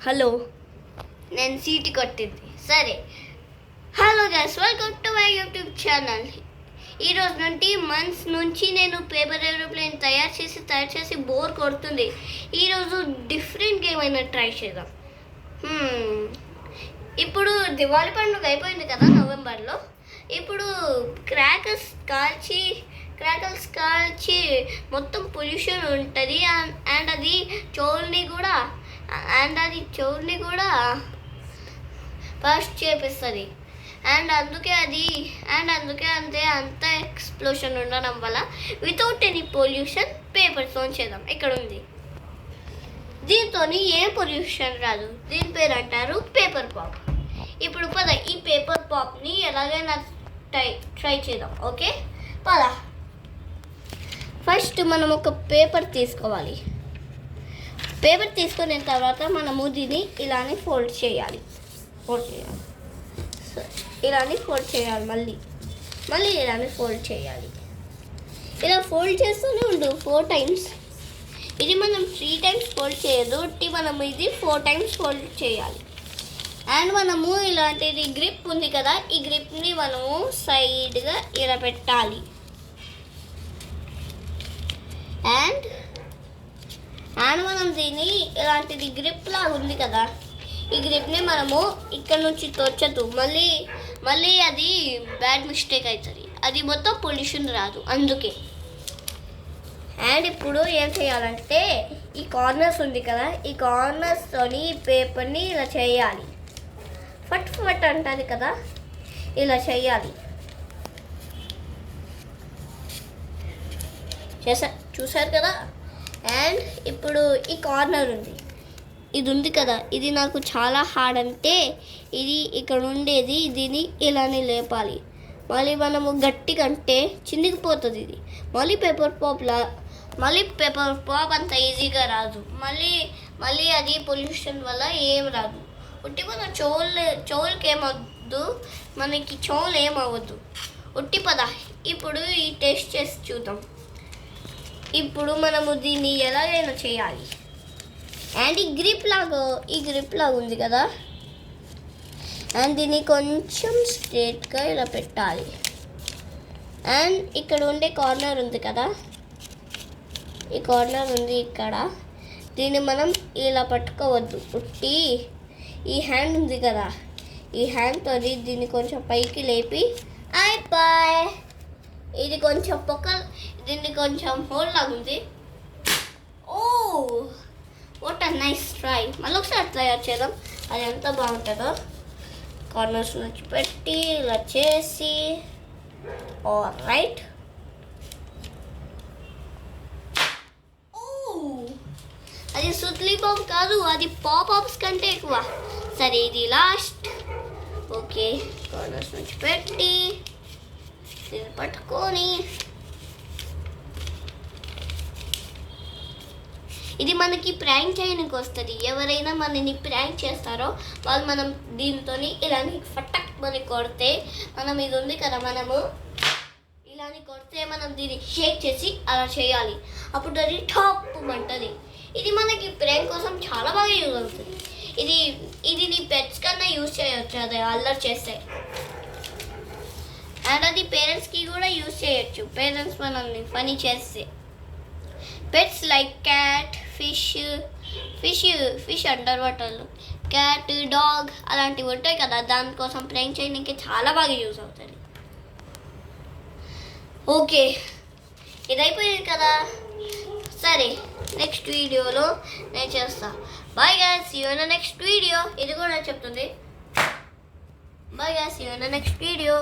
Hello, నేను seat కొట్టింది సరే. Hello guys, welcome to my YouTube channel. ఈరోజు మంత్స్ నుంచి నేను పేపర్ ఏరోప్లేన్ తయారు చేసి బోర్ కొడుతుంది. ఈరోజు డిఫరెంట్ గేమ్ అయినా ట్రై చేద్దాం. ఇప్పుడు దివాళీ పండుగ అయిపోయింది కదా నవంబర్లో. ఇప్పుడు క్రాకర్స్ కాల్చి మొత్తం పొల్యూషన్ ఉంటుంది. అండ్ అది చెవుల్ని కూడా ఫస్ట్ చేపిస్తుంది. అందుకే అంత ఎక్స్ప్లోషన్ ఉండడం వల్ల వితౌట్ ఎనీ పొల్యూషన్ పేపర్తో చేద్దాం. ఇక్కడ ఉంది. దీంతో ఏం పొల్యూషన్ రాదు. దీని పేరు అంటారు పేపర్ పాప్. ఇప్పుడు పద ఈ పేపర్ పాప్ని ఎలాగైనా ట్రై చేద్దాం. ఓకే పద. ఫస్ట్ మనం ఒక పేపర్ తీసుకోవాలి. పేపర్ తీసుకున్న తర్వాత మనము దీన్ని ఇలానే ఫోల్డ్ చేయాలి. ఇలానే ఫోల్డ్ చేయాలి. మళ్ళీ ఇలానే ఫోల్డ్ చేయాలి. ఇలా ఫోల్డ్ చేస్తూనే ఉండు 4 టైమ్స్. ఇది మనం 3 టైమ్స్ ఫోల్డ్ చేయదు. మనం ఇది 4 టైమ్స్ ఫోల్డ్ చేయాలి. అండ్ మనము ఇలాంటిది గ్రిప్ ఉంది కదా, ఈ గ్రిప్ని మనము సైడ్గా ఇలా పెట్టాలి. అండ్ మనం దీన్ని ఇలాంటిది గ్రిప్ లాగా ఉంది కదా, ఈ గ్రిప్ని మనము ఇక్కడ నుంచి తోచదు. మళ్ళీ అది బ్యాడ్ మిస్టేక్ అవుతుంది. అది మొత్తం పొల్యూషన్ రాదు అందుకే. అండ్ ఇప్పుడు ఏం చేయాలంటే ఈ కార్నర్స్ ఉంది కదా, ఈ కార్నర్స్తోని ఈ పేపర్ని ఇలా చేయాలి. ఫట్ అంటుంది కదా, ఇలా చేయాలి. చూసారు కదా. అండ్ ఇప్పుడు ఈ కార్నర్ ఇది ఉంది కదా, ఇది నాకు చాలా హార్డ్. అంటే ఇది ఇక్కడ ఉండేది, దీన్ని ఇలానే లేపాలి. మళ్ళీ మనము గట్టిగా అంటే చిందికిపోతుంది ఇది. మళ్ళీ పేపర్ పాప్ అంత ఈజీగా రాదు. మళ్ళీ అది పొల్యూషన్ వల్ల ఏం రాదు. ఉట్టి మన చెవులకి ఏమవద్దు, మనకి చెవులు ఏమవ్వద్దు. ఉట్టి పద ఇప్పుడు ఈ టెస్ట్ చేసి చూద్దాం. ఇప్పుడు మనము దీన్ని ఎలాగైనా చేయాలి. అండ్ ఈ గ్రిప్ లాగా ఉంది కదా, అండ్ దీన్ని కొంచెం స్ట్రేట్గా ఇలా పెట్టాలి. అండ్ ఇక్కడ ఉండే కార్నర్ ఉంది కదా, ఈ కార్నర్ ఉంది ఇక్కడ, దీన్ని మనం ఇలా పట్టుకోవద్దు. ఉట్టి ఈ హ్యాండ్ ఉంది కదా, ఈ హ్యాండ్తో దీన్ని కొంచెం పైకి లేపి అయిపోయి. ఇది కొంచెం దీన్ని కొంచెం హోల్ లాగా ఉంది. Oh what a nice try. మళ్ళీ ఒకసారి తయారు చేద్దాం, అది ఎంత బాగుంటుందో. కార్నర్స్ నుంచి పెట్టి ఇలా చేసి రైట్. అది సుత్లీ బాంబ్ కాదు, అది పాప్స్ కంటే ఎక్కువ. సరే ఇది లాస్ట్. ఓకే, కార్నర్స్ నుంచి పెట్టి పట్టుకొని ఇది మనకి ప్రాంక్ చేయడానికి వస్తుంది. ఎవరైనా మనని ప్రాంక్ చేస్తారో వాళ్ళు మనం దీంతో ఇలాని ఫటక్ అని కొడితే, మనం ఇది ఉంది కదా, మనము ఇలాని కొడితే మనం దీన్ని షేక్ చేసి అలా చేయాలి. అప్పుడు అది టాప్ అంటుంది. ఇది మనకి ప్రాంక్ కోసం చాలా బాగా యూజ్ అవుతుంది. ఇది నీ పెట్స్ కన్నా యూజ్ చేయవచ్చు, అది అల్లరి చేస్తే. అండ్ అది పేరెంట్స్కి కూడా యూజ్ చేయొచ్చు. పేరెంట్స్ మనల్ని ఫనీ చేస్తే. Pets like cat, fish under వాటర్లో, క్యాట్, డాగ్ అలాంటివి ఉంటాయి కదా, దానికోసం ప్రాంక్ చేయడానికి చాలా బాగా యూజ్ అవుతుంది. ఓకే, ఇది అయిపోయింది కదా. సరే, నెక్స్ట్ వీడియోలో నేను చేస్తా. Bye guys, see you in the next video. ఇది కూడా చెప్తుంది. Bye guys, see you in the next video.